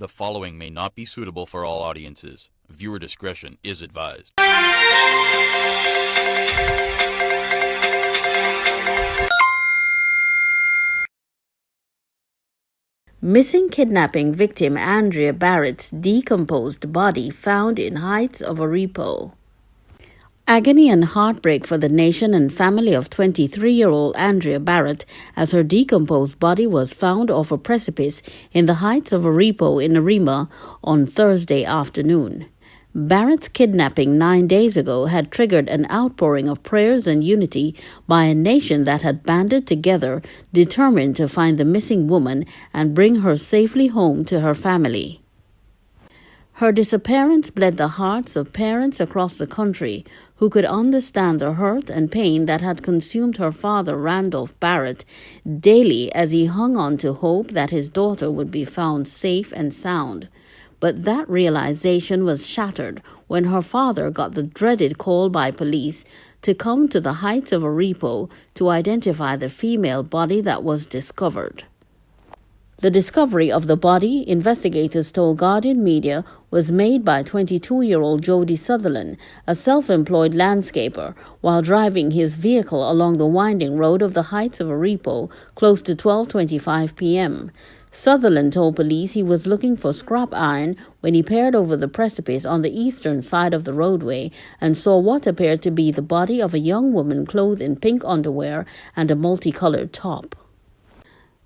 The following may not be suitable for all audiences. Viewer discretion is advised. Missing kidnapping victim Andrea Bharatt's decomposed body found in Heights of Aripo. Agony and heartbreak for the nation and family of 23-year-old Andrea Bharatt as her decomposed body was found off a precipice in the Heights of Aripo in Arima on Thursday afternoon. Bharatt's kidnapping 9 days ago had triggered an outpouring of prayers and unity by a nation that had banded together, determined to find the missing woman and bring her safely home to her family. Her disappearance bled the hearts of parents across the country who could understand the hurt and pain that had consumed her father, Randolph Bharatt, daily as he hung on to hope that his daughter would be found safe and sound. But that realization was shattered when her father got the dreaded call by police to come to the Heights of Aripo to identify the female body that was discovered. The discovery of the body, investigators told Guardian Media, was made by 22-year-old Jody Sutherland, a self-employed landscaper, while driving his vehicle along the winding road of the Heights of Aripo close to 12:25 p.m. Sutherland told police he was looking for scrap iron when he peered over the precipice on the eastern side of the roadway and saw what appeared to be the body of a young woman clothed in pink underwear and a multicolored top.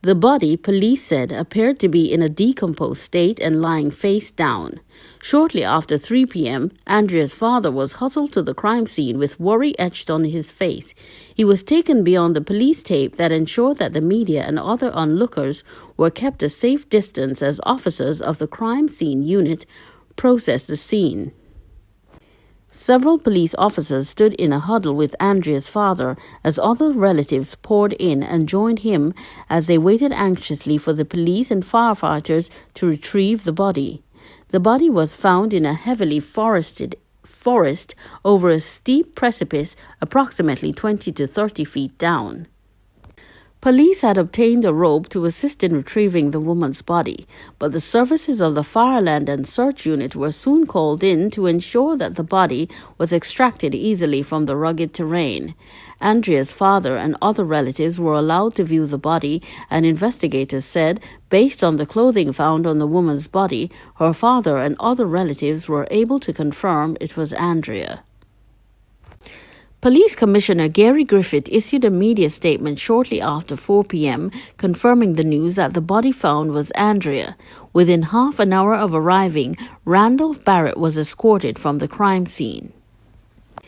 The body, police said, appeared to be in a decomposed state and lying face down. Shortly after 3 p.m., Andrea's father was hustled to the crime scene with worry etched on his face. He was taken beyond the police tape that ensured that the media and other onlookers were kept a safe distance as officers of the crime scene unit processed the scene. Several police officers stood in a huddle with Andrea's father as other relatives poured in and joined him as they waited anxiously for the police and firefighters to retrieve the body. The body was found in a heavily forested forest over a steep precipice approximately 20 to 30 feet down. Police had obtained a rope to assist in retrieving the woman's body, but the services of the Fireland and Search Unit were soon called in to ensure that the body was extracted easily from the rugged terrain. Andrea's father and other relatives were allowed to view the body, and investigators said, based on the clothing found on the woman's body, her father and other relatives were able to confirm it was Andrea. Police Commissioner Gary Griffith issued a media statement shortly after 4 p.m. confirming the news that the body found was Andrea. Within half an hour of arriving, Randolph Bharatt was escorted from the crime scene.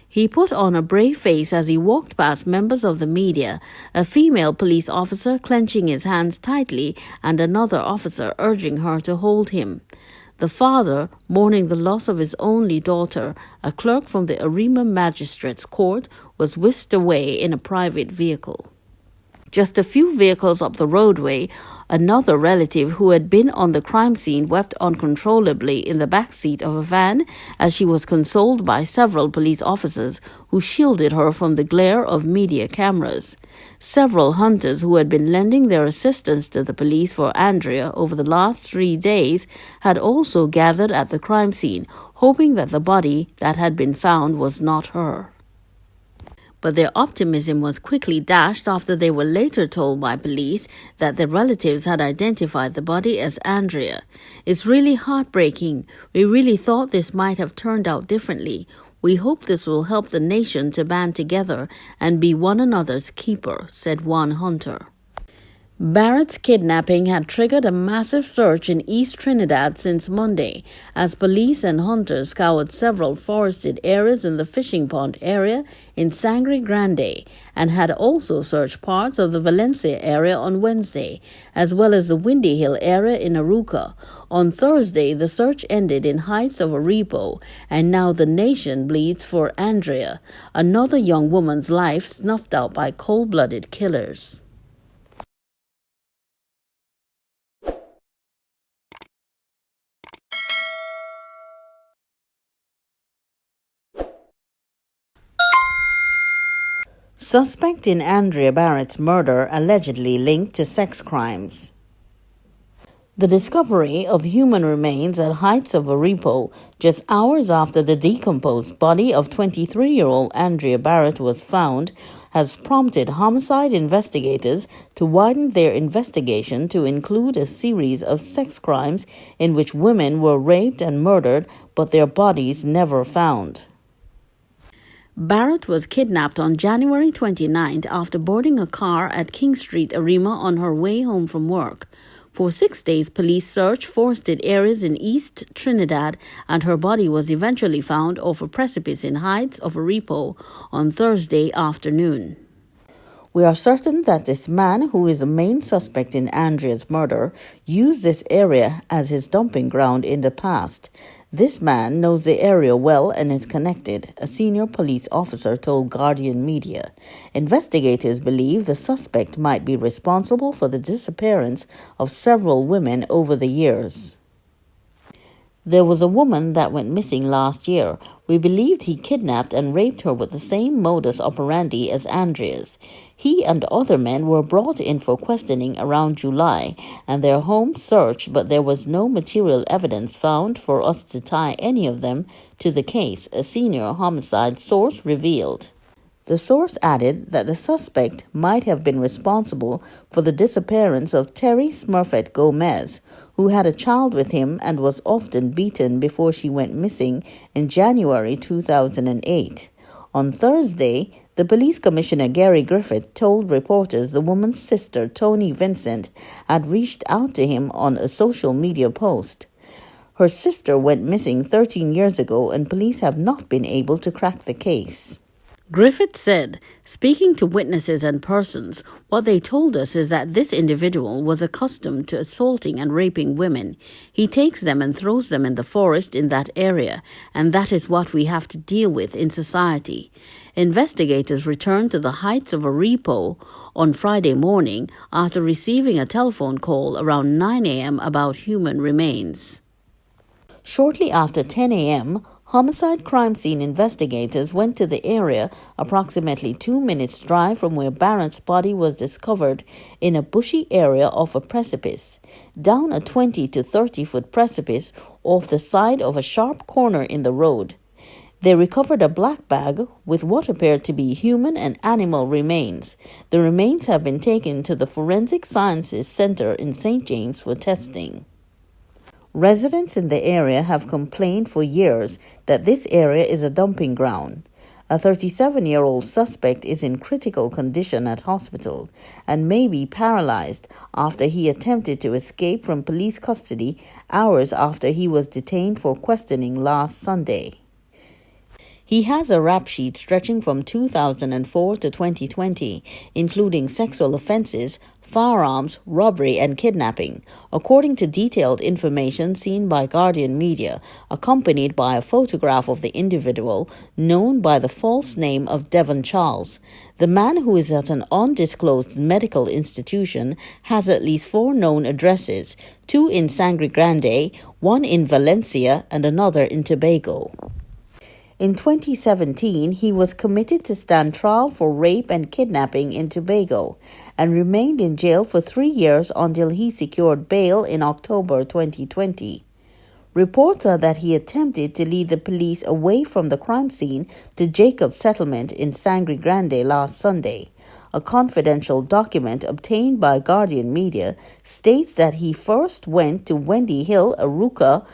He put on a brave face as he walked past members of the media, a female police officer clenching his hands tightly and another officer urging her to hold him. The father, mourning the loss of his only daughter, a clerk from the Arima Magistrates Court, was whisked away in a private vehicle. Just a few vehicles up the roadway, another relative who had been on the crime scene wept uncontrollably in the back seat of a van as she was consoled by several police officers who shielded her from the glare of media cameras. Several hunters who had been lending their assistance to the police for Andrea over the last 3 days had also gathered at the crime scene, hoping that the body that had been found was not her. But their optimism was quickly dashed after they were later told by police that their relatives had identified the body as Andrea. "It's really heartbreaking. We really thought this might have turned out differently. We hope this will help the nation to band together and be one another's keeper," said one hunter. Bharatt's kidnapping had triggered a massive search in East Trinidad since Monday, as police and hunters scoured several forested areas in the fishing pond area in Sangre Grande, and had also searched parts of the Valencia area on Wednesday, as well as the Windy Hill area in Aruca. On Thursday, the search ended in Heights of Aripo, and now the nation bleeds for Andrea, another young woman's life snuffed out by cold-blooded killers. Suspect in Andrea Bharatt's murder allegedly linked to sex crimes. The discovery of human remains at Heights of Aripo just hours after the decomposed body of 23-year-old Andrea Bharatt was found has prompted homicide investigators to widen their investigation to include a series of sex crimes in which women were raped and murdered but their bodies never found. Bharatt was kidnapped on January 29th after boarding a car at King Street, Arima on her way home from work. For 6 days, police searched forested areas in East Trinidad, and her body was eventually found off a precipice in Heights of Aripo on Thursday afternoon. We are certain that this man, who is the main suspect in Andrea's murder, used this area as his dumping ground in the past. This man knows the area well and is connected, a senior police officer told Guardian Media. Investigators believe the suspect might be responsible for the disappearance of several women over the years. There was a woman that went missing last year. We believed he kidnapped and raped her with the same modus operandi as Andrea's. He and other men were brought in for questioning around July and their home searched, but there was no material evidence found for us to tie any of them to the case, a senior homicide source revealed. The source added that the suspect might have been responsible for the disappearance of Terry Smurfett Gomez, who had a child with him and was often beaten before she went missing in January 2008. On Thursday, the police commissioner Gary Griffith told reporters the woman's sister, Tony Vincent, had reached out to him on a social media post. Her sister went missing 13 years ago, and police have not been able to crack the case. Griffith said, speaking to witnesses and persons, what they told us is that this individual was accustomed to assaulting and raping women. He takes them and throws them in the forest in that area, and that is what we have to deal with in society. Investigators returned to the Heights of Aripo on Friday morning after receiving a telephone call around 9 a.m. about human remains. Shortly after 10 a.m., homicide crime scene investigators went to the area approximately 2 minutes' drive from where Bharatt's body was discovered in a bushy area off a precipice, down a 20 to 30-foot precipice off the side of a sharp corner in the road. They recovered a black bag with what appeared to be human and animal remains. The remains have been taken to the Forensic Sciences Center in St. James for testing. Residents in the area have complained for years that this area is a dumping ground. A 37-year-old suspect is in critical condition at hospital and may be paralyzed after he attempted to escape from police custody hours after he was detained for questioning last Sunday. He has a rap sheet stretching from 2004 to 2020, including sexual offenses, firearms, robbery, and kidnapping, according to detailed information seen by Guardian Media, accompanied by a photograph of the individual known by the false name of Devon Charles. The man, who is at an undisclosed medical institution, has at least 4 known addresses, 2 in Sangre Grande, 1 in Valencia, and another in Tobago. In 2017, he was committed to stand trial for rape and kidnapping in Tobago and remained in jail for 3 years until he secured bail in October 2020. Reports are that he attempted to lead the police away from the crime scene to Jacob's settlement in Sangre Grande last Sunday. A confidential document obtained by Guardian Media states that he first went to Wendy Hill, Aruca,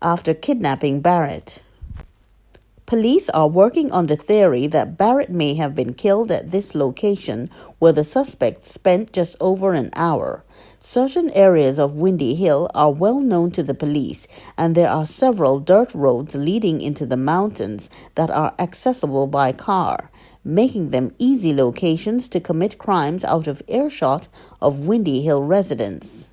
after kidnapping Bharatt. Police are working on the theory that Bharatt may have been killed at this location where the suspect spent just over an hour. Certain areas of Windy Hill are well known to the police, and there are several dirt roads leading into the mountains that are accessible by car, making them easy locations to commit crimes out of earshot of Windy Hill residents.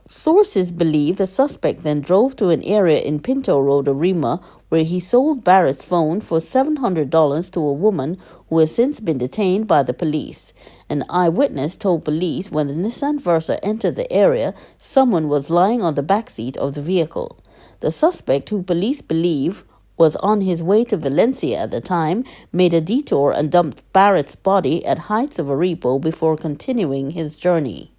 Sources believe the suspect then drove to an area in Pinto Road, Arima, where he sold Bharatt's phone for $700 to a woman who has since been detained by the police. An eyewitness told police when the Nissan Versa entered the area, someone was lying on the back seat of the vehicle. The suspect, who police believe was on his way to Valencia at the time, made a detour and dumped Bharatt's body at Heights of Aripo before continuing his journey.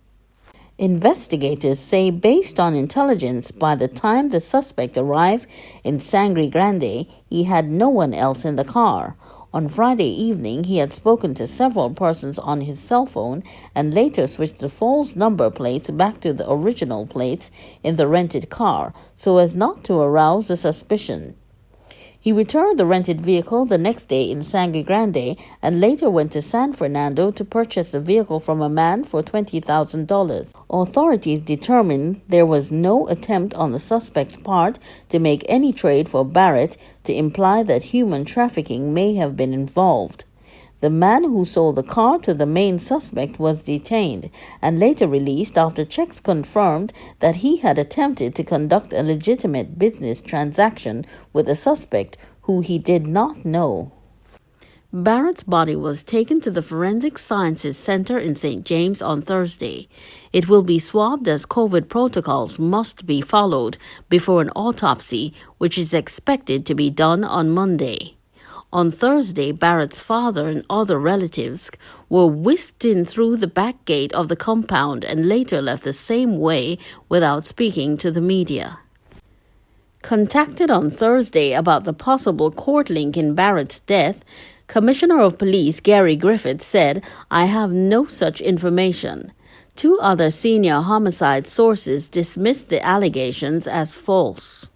Investigators say based on intelligence, by the time the suspect arrived in Sangre Grande, he had no one else in the car. On Friday evening, he had spoken to several persons on his cell phone and later switched the false number plates back to the original plates in the rented car so as not to arouse the suspicion. He returned the rented vehicle the next day in Sangre Grande and later went to San Fernando to purchase the vehicle from a man for $20,000. Authorities determined there was no attempt on the suspect's part to make any trade for Bharatt to imply that human trafficking may have been involved. The man who sold the car to the main suspect was detained and later released after checks confirmed that he had attempted to conduct a legitimate business transaction with a suspect who he did not know. Bharatt's body was taken to the Forensic Sciences Center in St. James on Thursday. It will be swabbed as COVID protocols must be followed before an autopsy, which is expected to be done on Monday. On Thursday, Bharatt's father and other relatives were whisked in through the back gate of the compound and later left the same way without speaking to the media. Contacted on Thursday about the possible court link in Bharatt's death, Commissioner of Police Gary Griffith said, "I have no such information." Two other senior homicide sources dismissed the allegations as false.